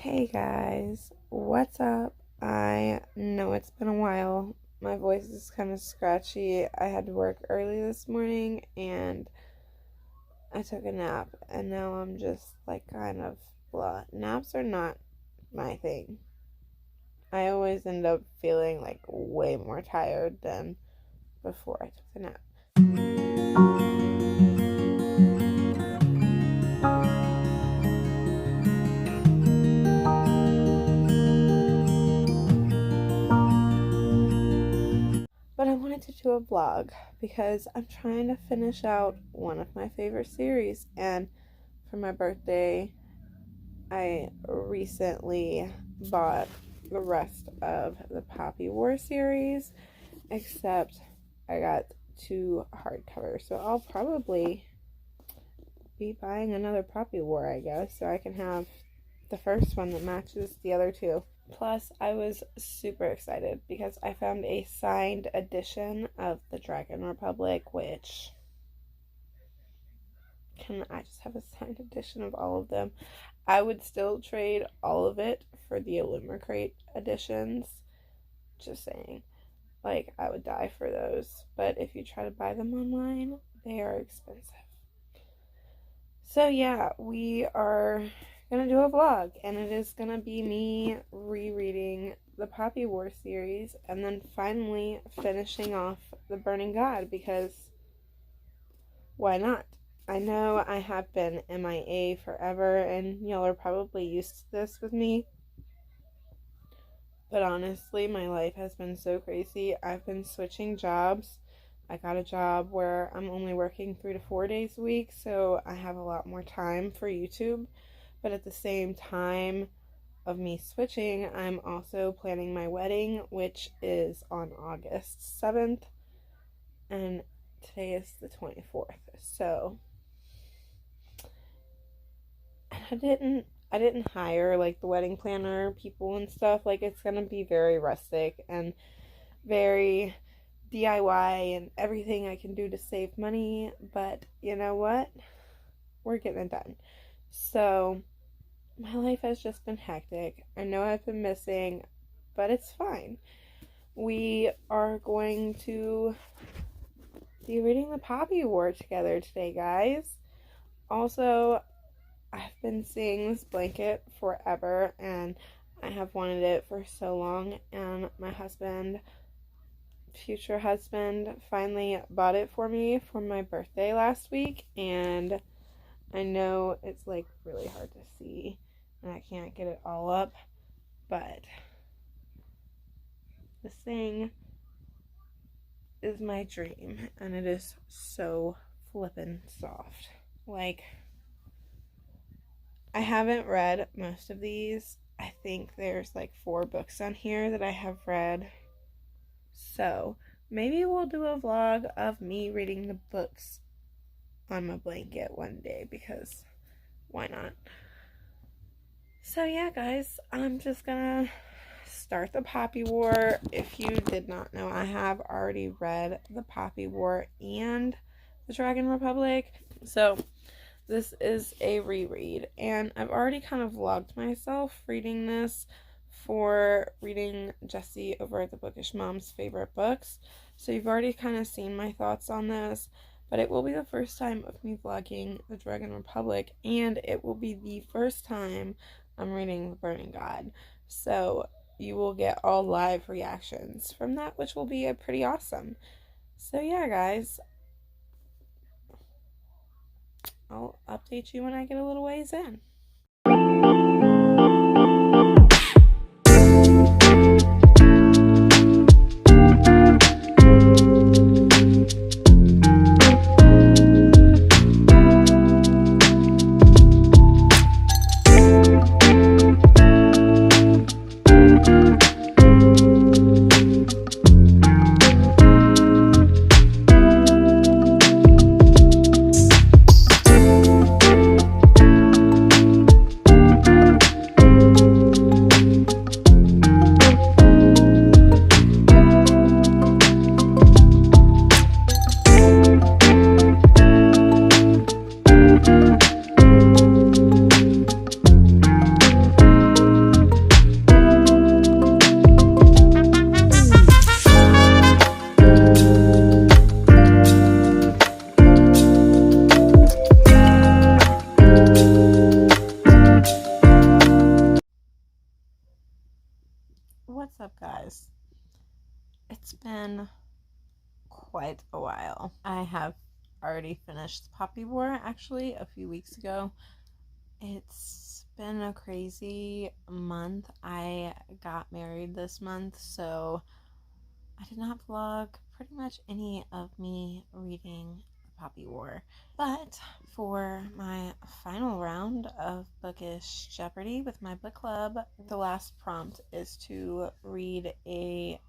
Hey guys, what's up? I know it's been a while. My voice is kind of scratchy. I had to work early this morning and I took a nap and now I'm just like kind of blah. Naps are not my thing. I always end up feeling like way more tired than before I took the nap. But I wanted to do a vlog because I'm trying to finish out one of my favorite series, and for my birthday I recently bought the rest of the Poppy War series, except I got 2 hardcovers, so I'll probably be buying another Poppy War, I guess, so I can have the first one that matches the other 2. Plus, I was super excited because I found a signed edition of the Dragon Republic, which can I just have a signed edition of all of them? I would still trade all of it for the Illumicrate editions. Just saying. Like, I would die for those. But if you try to buy them online, they are expensive. So yeah, we are gonna do a vlog, and it is gonna be me rereading the Poppy War series and then finally finishing off the Burning God, because why not? I know I have been MIA forever and y'all are probably used to this with me, but honestly my life has been so crazy. I've been switching jobs. I got a job where I'm only working 3 to 4 days a week, so I have a lot more time for YouTube. But at the same time of me switching, I'm also planning my wedding, which is on August 7th, and today is the 24th. So I didn't hire like the wedding planner people and stuff. Like, it's gonna be very rustic and very DIY and everything I can do to save money, but you know what? We're getting it done. So my life has just been hectic. I know I've been missing, but it's fine. We are going to be reading the Poppy War together today, guys. Also, I've been seeing this blanket forever, and I have wanted it for so long, and my future husband, finally bought it for me for my birthday last week, and I know it's like really hard to see and I can't get it all up, but this thing is my dream, and it is so flippin' soft. Like, I haven't read most of these. I think there's like 4 books on here that I have read, so maybe we'll do a vlog of me reading the books on my blanket one day, because why not? So yeah, guys, I'm just gonna start the Poppy War. If you did not know, I have already read the Poppy War and the Dragon Republic, so this is a reread, and I've already kind of vlogged myself reading this for reading Jessie over at the Bookish Mom's favorite books, so you've already kind of seen my thoughts on this. But it will be the first time of me vlogging the Dragon Republic, and it will be the first time I'm reading the Burning God. So you will get all live reactions from that, which will be pretty awesome. So yeah, guys, I'll update you when I get a little ways in. what's up, guys? It's been quite a while. I have already finished Poppy War, actually, a few weeks ago. It's been a crazy month. I got married this month, so I did not vlog pretty much any of me reading Poppy War. But for my final round of Bookish Jeopardy with my book club, the last prompt is to read a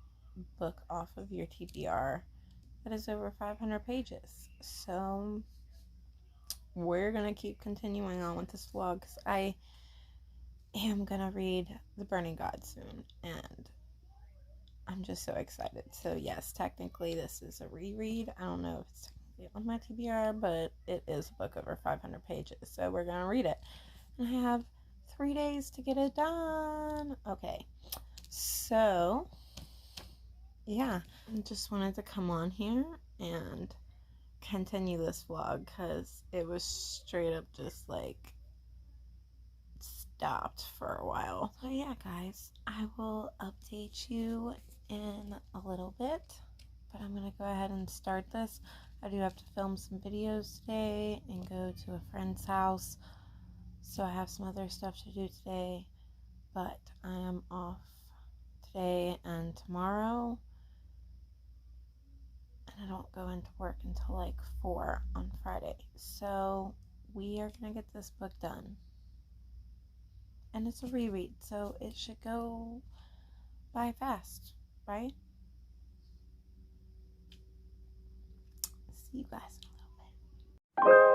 book off of your TBR that is over 500 pages. So we're going to keep continuing on with this vlog because I am going to read The Burning God soon, and I'm just so excited. So yes, technically this is a reread. I don't know if it's technically on my TBR, but it is a book over 500 pages. So we're going to read it. And I have 3 days to get it done. Okay. So yeah, I just wanted to come on here and continue this vlog because it was straight up just like stopped for a while. So yeah, guys, I will update you in a little bit, but I'm gonna go ahead and start this. I do have to film some videos today and go to a friend's house, so I have some other stuff to do today, but I am off today and tomorrow, and I don't go into work until like 4 on Friday. So we are gonna get this book done. And it's a reread, so it should go by fast, right? See you guys in a little bit.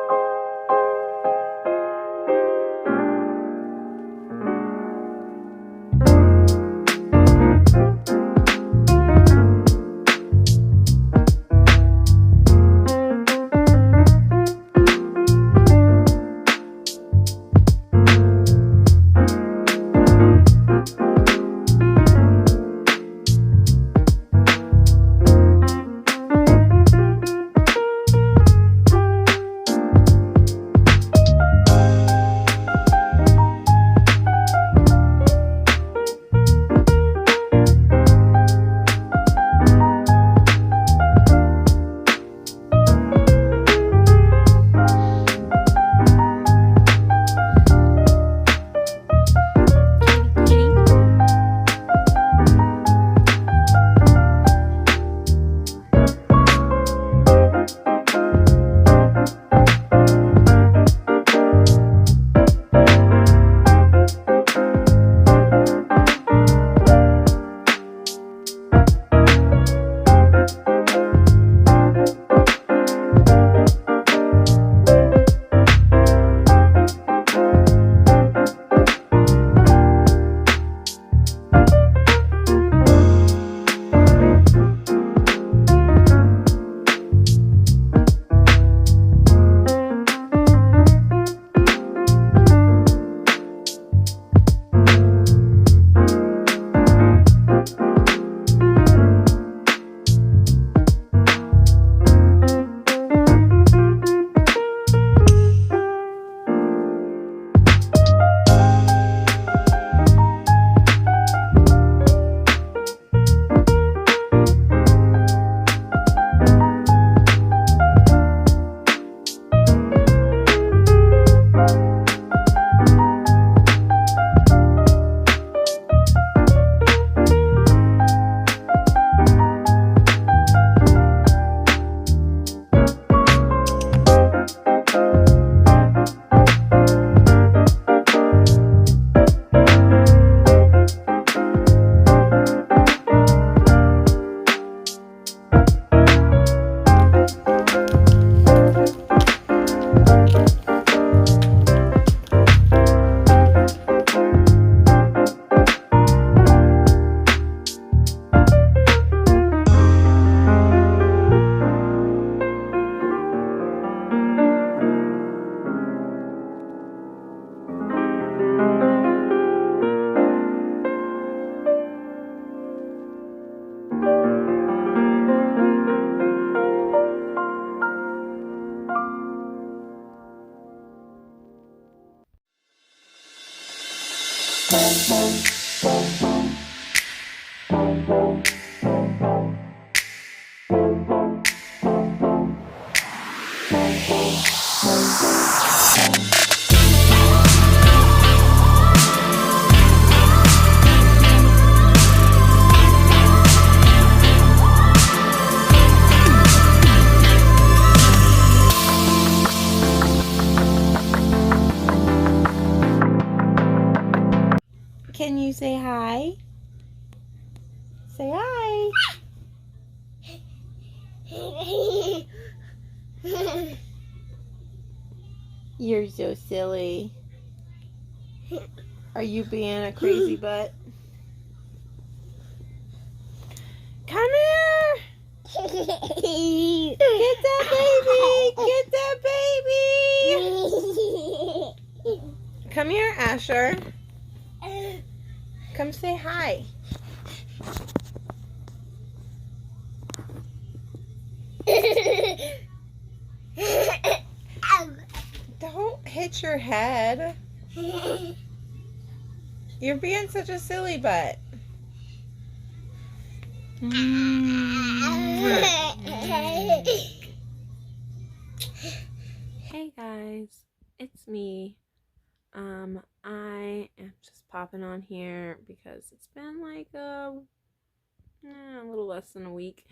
Can you say hi? Say hi. You're so silly. Are you being a crazy butt? Come here! Get that baby! Get that baby! Come here, Asher. Come say hi. Don't hit your head. You're being such a silly butt. Hey guys, it's me. I am just popping on here because it's been like a little less than a week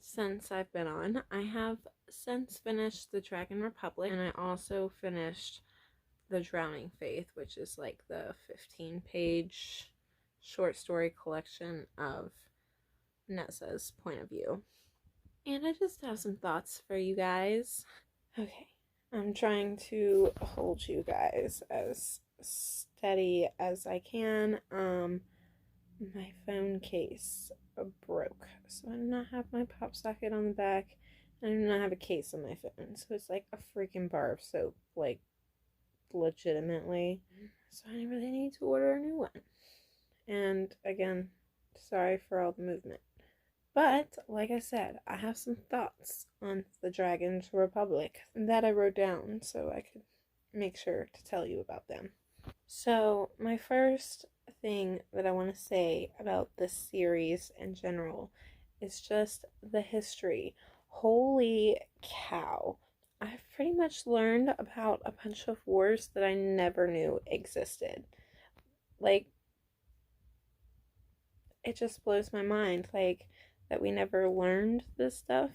since I've been on. I have since finished the Dragon Republic, and I also finished the Drowning Faith, which is like the 15-page short story collection of Nessa's point of view. And I just have some thoughts for you guys. Okay, I'm trying to hold you guys as steady as I can. My phone case broke, so I do not have my pop socket on the back, and I do not have a case on my phone, so it's like a freaking bar of soap, like legitimately. So I really need to order a new one. And again, sorry for all the movement. But, like I said, I have some thoughts on the Dragon's Republic that I wrote down so I could make sure to tell you about them. So, my first thing that I want to say about this series in general is just the history. Holy cow. I've pretty much learned about a bunch of wars that I never knew existed. Like, it just blows my mind, like, that we never learned this stuff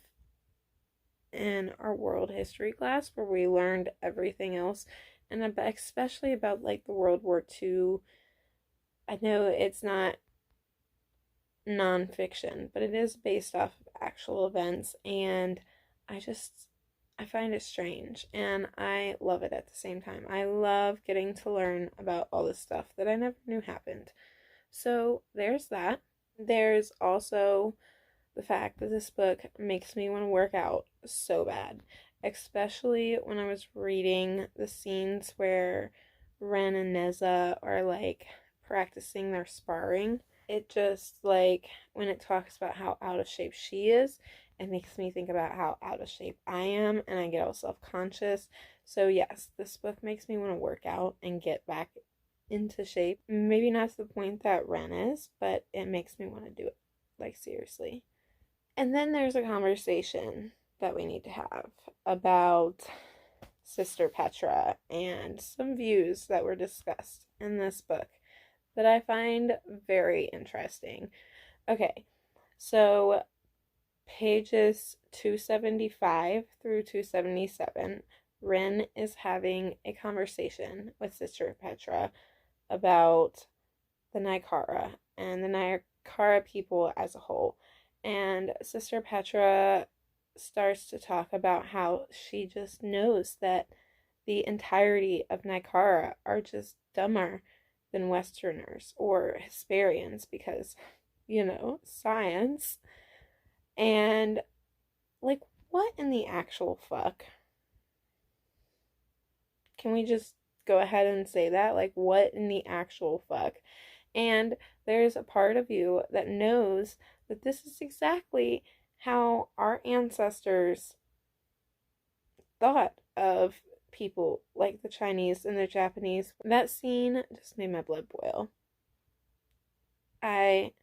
in our world history class where we learned everything else, and especially about, like, the World War II. I know it's not nonfiction, but it is based off of actual events, and I find it strange, and I love it at the same time. I love getting to learn about all this stuff that I never knew happened. So there's that. There's also the fact that this book makes me want to work out so bad, especially when I was reading the scenes where Ren and Neza are like practicing their sparring. It just, like, when it talks about how out of shape she is, it makes me think about how out of shape I am, and I get all self-conscious. So yes, this book makes me want to work out and get back into shape. Maybe not to the point that Ren is, but it makes me want to do it, like, seriously. And then there's a conversation that we need to have about Sister Petra and some views that were discussed in this book that I find very interesting. Okay, so pages 275 through 277, Ren is having a conversation with Sister Petra about the Nykara and the Nykara people as a whole. And Sister Petra starts to talk about how she just knows that the entirety of Nykara are just dumber than Westerners or Hesperians because, science. And, like, what in the actual fuck? Can we just go ahead and say that? Like, what in the actual fuck? And there's a part of you that knows that this is exactly how our ancestors thought of people like the Chinese and the Japanese. That scene just made my blood boil. I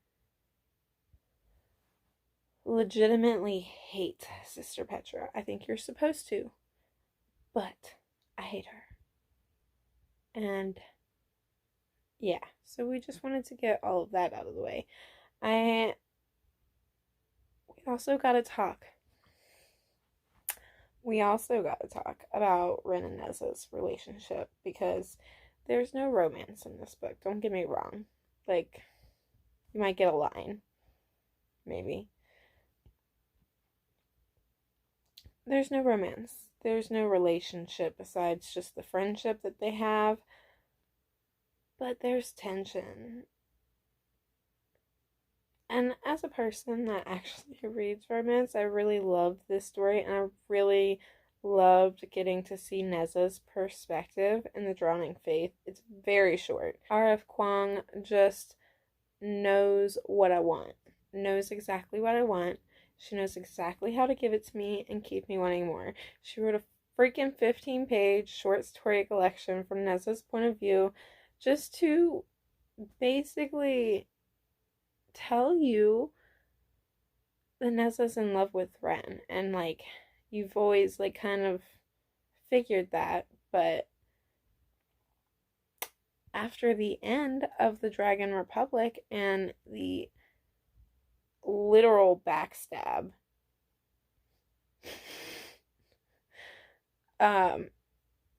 legitimately hate Sister Petra. I think you're supposed to, but I hate her. And yeah, so we just wanted to get all of that out of the way. We also got to talk. We also got to talk about Ren and Neza's relationship because There's no romance in this book, don't get me wrong. Like, you might get a line, maybe. There's no romance. There's no relationship besides just the friendship that they have. But there's tension. And as a person that actually reads romance, I really loved this story, and I really loved getting to see Neza's perspective in The Drowning Faith. It's very short. R.F. Kuang just knows what I want, knows exactly what I want. She knows exactly how to give it to me and keep me wanting more. She wrote a freaking 15-page short story collection from Neza's point of view just to basically tell you that Neza's in love with Ren. And, like, you've always, like, kind of figured that, but after the end of the Dragon Republic and the literal backstab,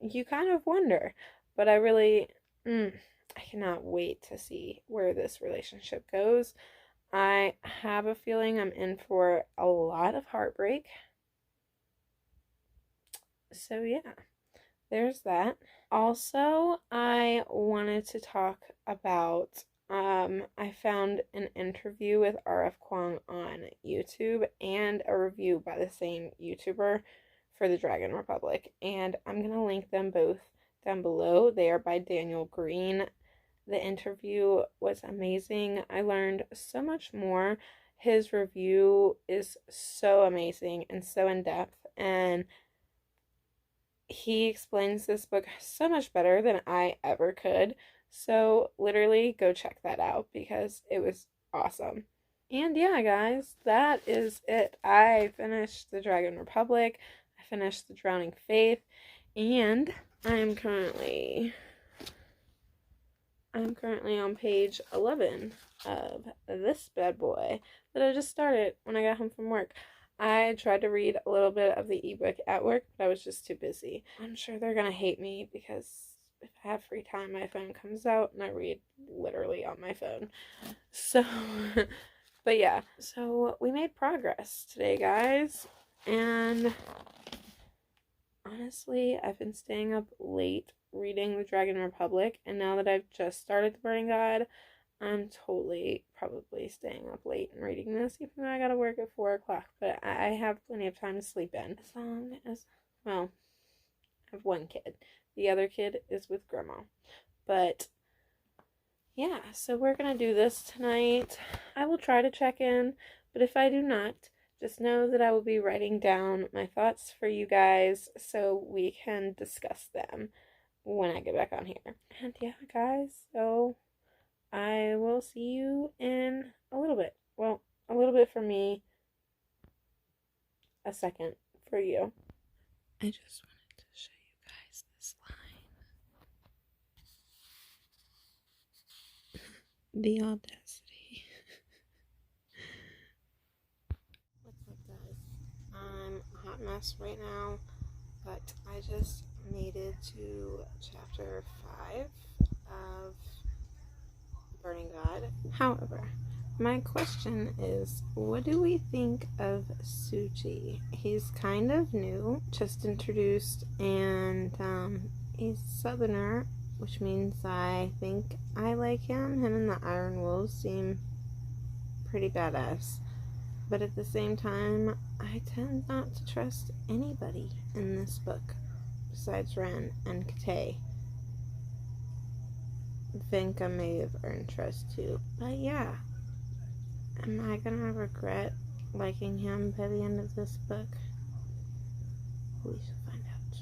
you kind of wonder. But I really, I cannot wait to see where this relationship goes. I have a feeling I'm in for a lot of heartbreak. So yeah, there's that. Also, I wanted to talk about, I found an interview with R.F. Kuang on YouTube and a review by the same YouTuber for the Dragon Republic, and I'm going to link them both down below. They are by Daniel Green. The interview was amazing. I learned so much more. His review is so amazing and so in-depth, and he explains this book so much better than I ever could. So literally go check that out because it was awesome. And yeah, guys, that is it. I finished the Dragon Republic. I finished the Drowning Faith, and I'm currently on page 11 of this bad boy that I just started when I got home from work. I tried to read a little bit of the ebook at work, but I was just too busy. I'm sure they're gonna hate me because if I have free time, my phone comes out and I read literally on my phone. So, but yeah, so we made progress today, guys. And honestly, I've been staying up late reading the Dragon Republic, and now that I've just started the Burning God, I'm totally probably staying up late and reading this, even though I gotta work at 4 o'clock. But I have plenty of time to sleep in. As long as, well, I have one kid. The other kid is with Grandma. But yeah, so we're gonna do this tonight. I will try to check in, but if I do not, just know that I will be writing down my thoughts for you guys so we can discuss them when I get back on here. And yeah, guys, so I will see you in a little bit. Well, a little bit for me, a second for you. I just wanted to show you guys this line. The audacity. What's up, guys? I'm a hot mess right now, but I just made it to chapter 5 of Burning God. However, my question is, what do we think of Suji? He's kind of new, just introduced, and he's Southerner, which means I think I like him. Him and the Iron Wolves seem pretty badass. But at the same time, I tend not to trust anybody in this book besides Ren and Kate. Vinka may have earned trust too. But yeah, am I gonna regret liking him by the end of this book? We shall find out.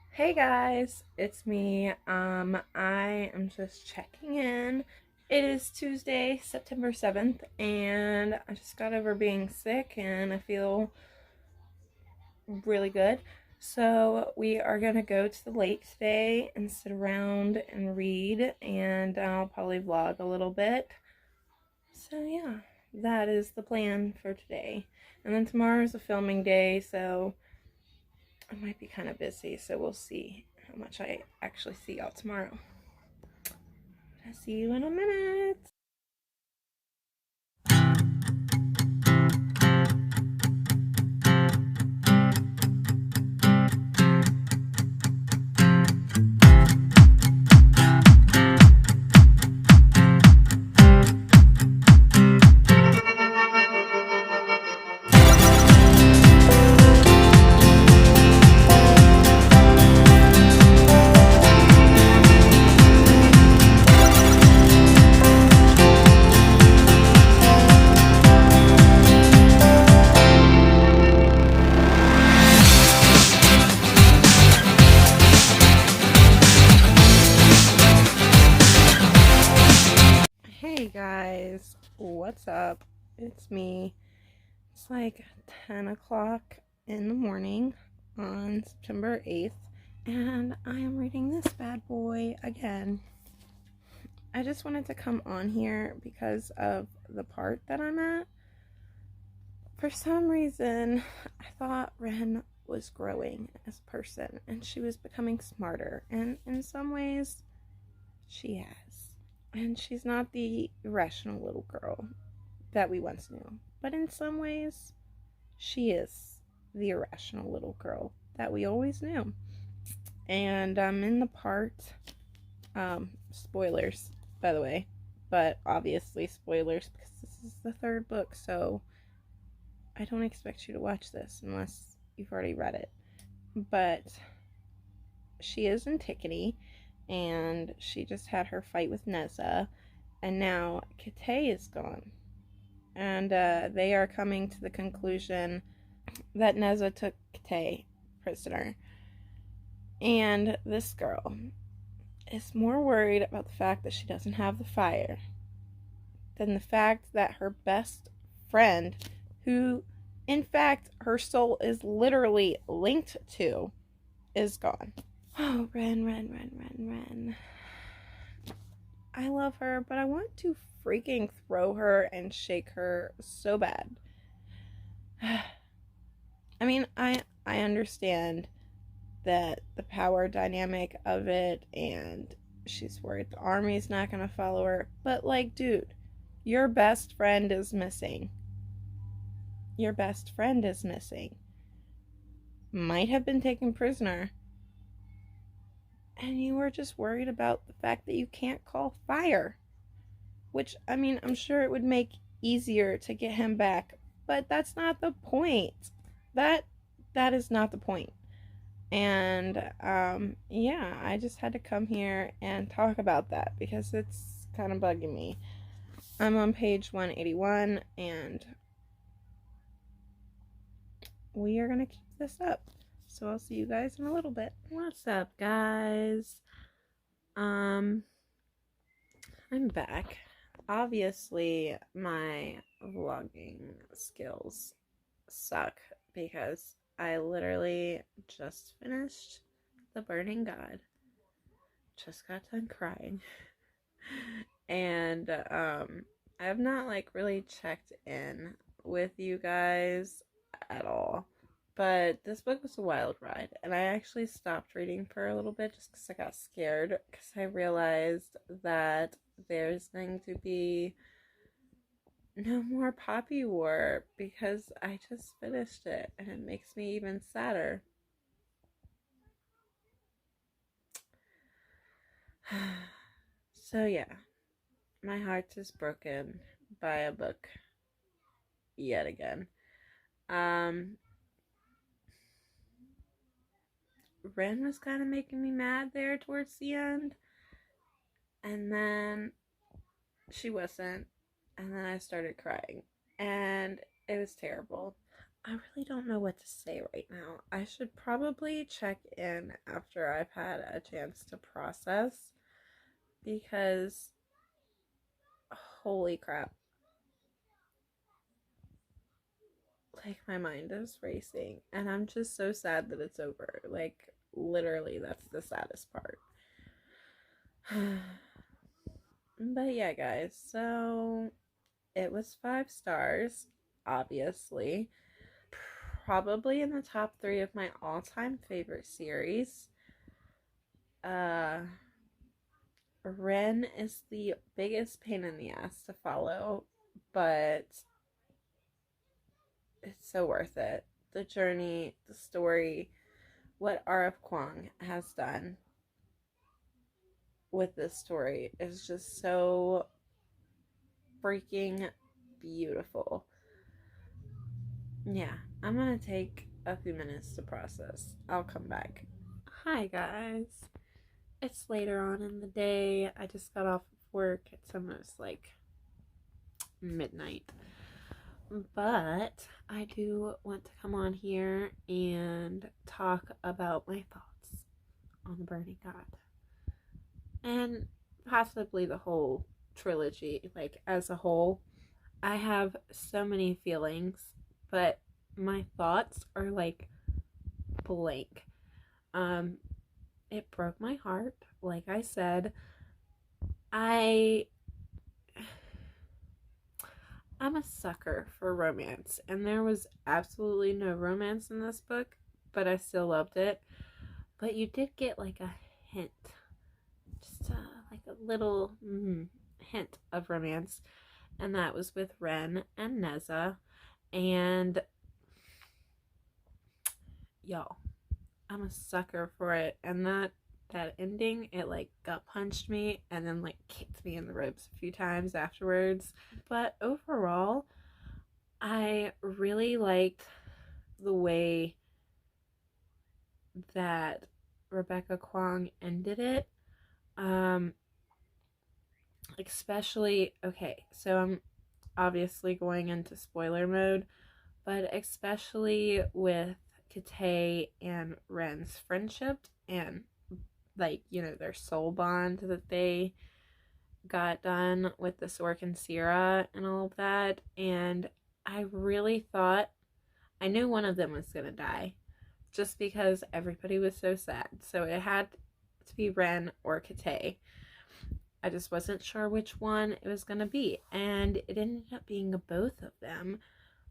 Hey guys, it's me. I am just checking in. It is Tuesday, September 7th, and I just got over being sick and I feel really good. So we are gonna go to the lake today and sit around and read, and I'll probably vlog a little bit. So yeah, that is the plan for today. And then tomorrow is a filming day, so I might be kind of busy, so we'll see. how much I actually see y'all tomorrow. I'll see you in a minute. Hey guys, what's up? It's me. It's like 10 o'clock in the morning on September 8th, and I am reading this bad boy again. I just wanted to come on here because of the part that I'm at. For some reason, I thought Ren was growing as a person and she was becoming smarter, and in some ways, she has. And she's not the irrational little girl that we once knew. But in some ways, she is the irrational little girl that we always knew. And I'm in the part, spoilers, by the way, but obviously spoilers because this is the third book, so I don't expect you to watch this unless you've already read it. But she is Antiquity, and she just had her fight with Neza, and now Kate is gone. And they are coming to the conclusion that Neza took Kate prisoner. And this girl is more worried about the fact that she doesn't have the fire than the fact that her best friend, who in fact her soul is literally linked to, is gone. Oh, Ren. I love her, but I want to freaking throw her and shake her so bad. I mean, I understand that the power dynamic of it, and she's worried the army's not gonna follow her, but like, dude, your best friend is missing. Your best friend is missing. Might have been taken prisoner. And you were just worried about the fact that you can't call fire. Which, I mean, I'm sure it would make easier to get him back, but that's not the point. That is not the point. And yeah, I just had to come here and talk about that because it's kind of bugging me. I'm on page 181, and we are gonna keep this up. So I'll see you guys in a little bit. What's up, guys? I'm back. Obviously, my vlogging skills suck because I literally just finished The Burning God. Just got done crying. And I have not like really checked in with you guys at all. But this book was a wild ride, and I actually stopped reading for a little bit just because I got scared, because I realized that there's going to be no more Poppy War because I just finished it, and it makes me even sadder. So yeah, my heart is broken by a book yet again. Ren was kind of making me mad there towards the end, and then she wasn't, and then I started crying, and it was terrible. I really don't know what to say right now. I should probably check in after I've had a chance to process, because holy crap, like, my mind is racing, and I'm just so sad that it's over. Like, literally, that's the saddest part. But yeah, guys, so it was 5 stars, obviously. Probably in the top 3 of my all-time favorite series. Uh, Ren is the biggest pain in the ass to follow, but it's so worth it. The journey, the story, what R.F. Kuang has done with this story is just so freaking beautiful. Yeah, I'm gonna take a few minutes to process. I'll come back. Hi, guys. It's later on in the day. I just got off of work. It's almost like midnight. But I do want to come on here and talk about my thoughts on the Burning God. And possibly the whole trilogy, like as a whole. I have so many feelings, but my thoughts are like blank. Um, it broke my heart. Like I said, I I'm a sucker for romance, and there was absolutely no romance in this book, but I still loved it. But you did get like a hint, just like a little hint of romance, and that was with Ren and Neza. And y'all, I'm a sucker for it. And that ending, it like gut punched me and then like kicked me in the ribs a few times afterwards. But overall, I really liked the way that Rebecca Kuang ended it. Especially, okay, so I'm obviously going into spoiler mode, but especially with Kate and Ren's friendship and like, you know, their soul bond that they got done with the Sork and Sierra and all of that. And I really thought, I knew one of them was gonna die just because everybody was so sad. So it had to be Ren or Kate. I just wasn't sure which one it was gonna be. And it ended up being both of them,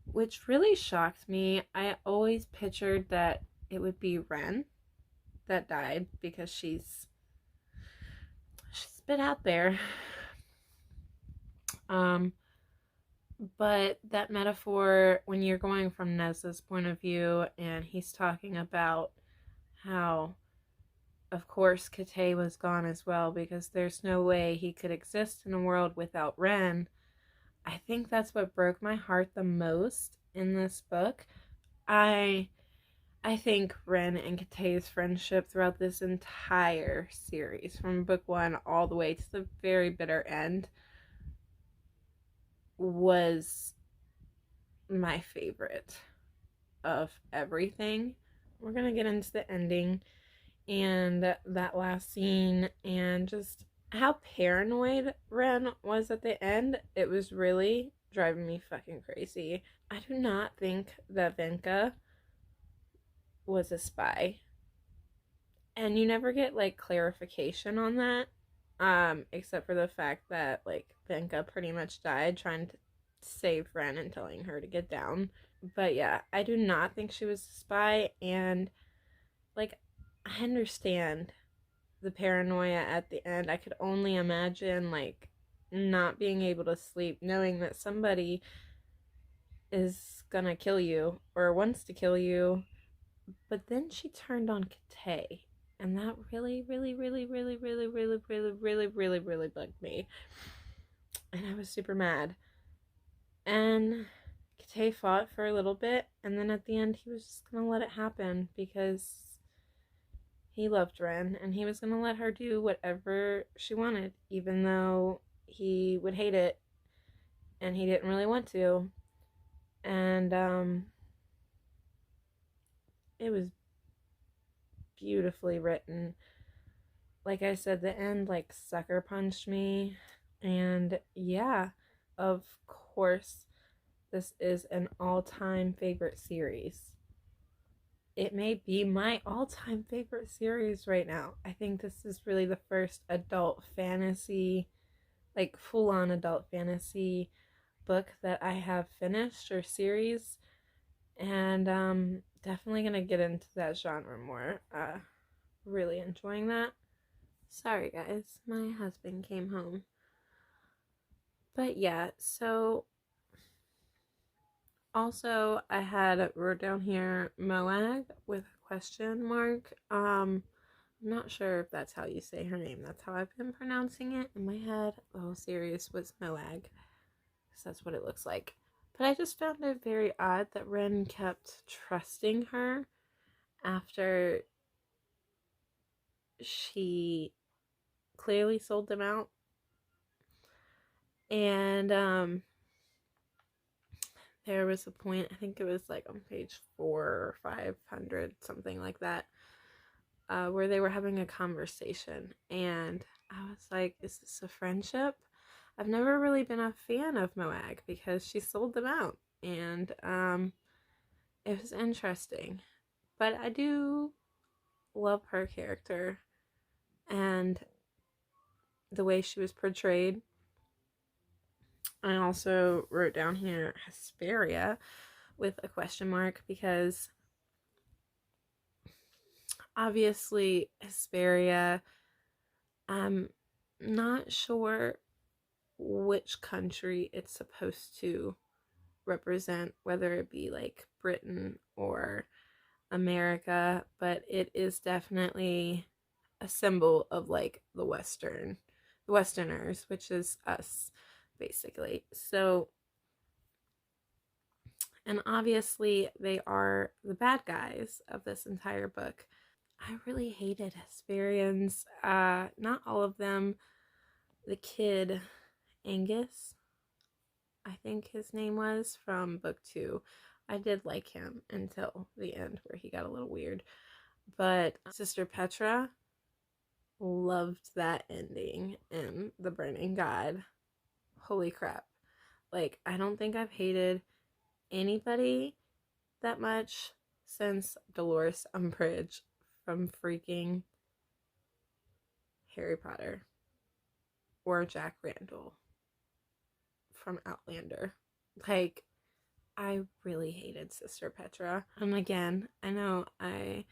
which really shocked me. I always pictured that it would be Ren that died because she's been out there. But that metaphor, when you're going from Neza's point of view, and he's talking about how, of course, Kate was gone as well because there's no way he could exist in a world without Ren. I think that's what broke my heart the most in this book. I think Ren and Kate's friendship throughout this entire series, from book 1 all the way to the very bitter end, was my favorite of everything. We're gonna get into the ending and that last scene and just how paranoid Ren was at the end. It was really driving me fucking crazy. I do not think that Venka was a spy. And you never get like clarification on that. Except for the fact that like Venka pretty much died trying to save Ren and telling her to get down. But yeah, I do not think she was a spy, and like I understand the paranoia at the end. I could only imagine like not being able to sleep knowing that somebody is gonna kill you or wants to kill you. But then she turned on Kate, and that really, really, really, really, really, really, really, really, really, really bugged me. And I was super mad. And Kate fought for a little bit, and then at the end he was just gonna let it happen because he loved Ren, and he was gonna let her do whatever she wanted, even though he would hate it, and he didn't really want to. And it was beautifully written. Like I said, the end like sucker punched me. And yeah, of course, this is an all-time favorite series. It may be my all-time favorite series right now. I think this is really the first adult fantasy, like full-on adult fantasy book that I have finished, or series. And definitely gonna get into that genre more. Really enjoying that. Sorry guys, my husband came home. But yeah, so also I had wrote down here Moag with a question mark. I'm not sure if that's how you say her name. That's how I've been pronouncing it in my head. The whole series was Moag, because that's what it looks like. But I just found it very odd that Ren kept trusting her after she clearly sold them out. And there was a point, I think it was like on page 4 or 500, something like that, where they were having a conversation, and I was like, is this a friendship? I've never really been a fan of Moag because she sold them out, and it was interesting. But I do love her character and the way she was portrayed. I also wrote down here Hesperia with a question mark because obviously Hesperia, I'm not sure which country it's supposed to represent, whether it be like Britain or America, but it is definitely a symbol of like the Westerners, which is us basically. So, and obviously they are the bad guys of this entire book. I really hated Hesperians. Not all of them. The kid, Angus, I think his name was, from book 2. I did like him until the end where he got a little weird. But Sister Petra, loved that ending in The Burning God. Holy crap. Like, I don't think I've hated anybody that much since Dolores Umbridge from freaking Harry Potter, or Jack Randall from Outlander. Like, I really hated Sister Petra. And again, I know I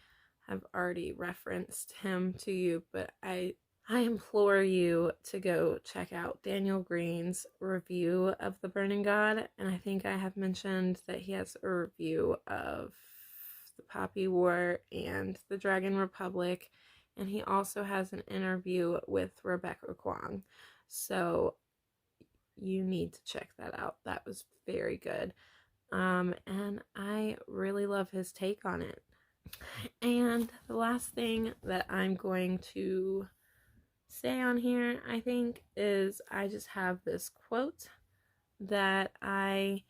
have already referenced him to you, but I implore you to go check out Daniel Green's review of The Burning God. And I think I have mentioned that he has a review of The Poppy War and The Dragon Republic. And he also has an interview with Rebecca Kuang. So you need to check that out. That was very good. And I really love his take on it. And the last thing that I'm going to say on here, I think, is I just have this quote that I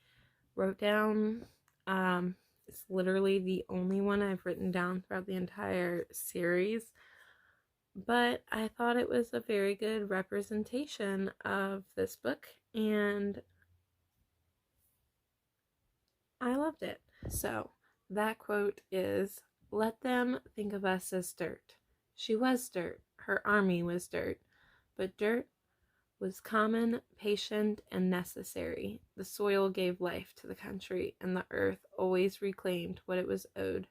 wrote down. It's literally the only one I've written down throughout the entire series, but I thought it was a very good representation of this book, and I loved it. So that quote is, "Let them think of us as dirt. She was dirt. Her army was dirt. But dirt was common, patient, and necessary. The soil gave life to the country, and the earth always reclaimed what it was owed."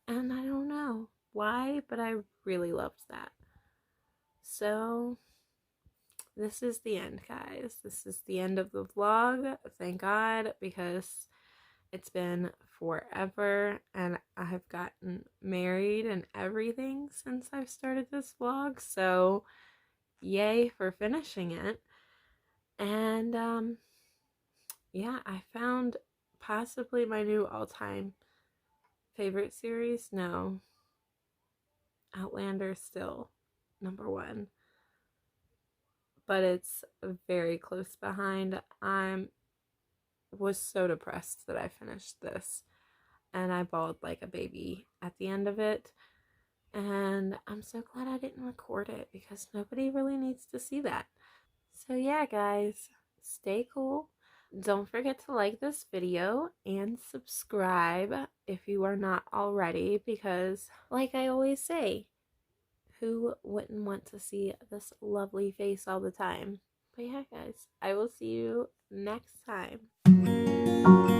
And I don't know why, but I really loved that. So this is the end, guys. This is the end of the vlog. Thank God, because it's been forever, and I've gotten married and everything since I've started this vlog. So yay for finishing it. And yeah, I found possibly my new all-time favorite series. No, Outlander still number 1, but it's very close behind. I was so depressed that I finished this, and I bawled like a baby at the end of it. And I'm so glad I didn't record it, because nobody really needs to see that. So yeah, guys, stay cool. Don't forget to like this video and subscribe if you are not already, because like I always say, who wouldn't want to see this lovely face all the time? But yeah, guys, I will see you next time.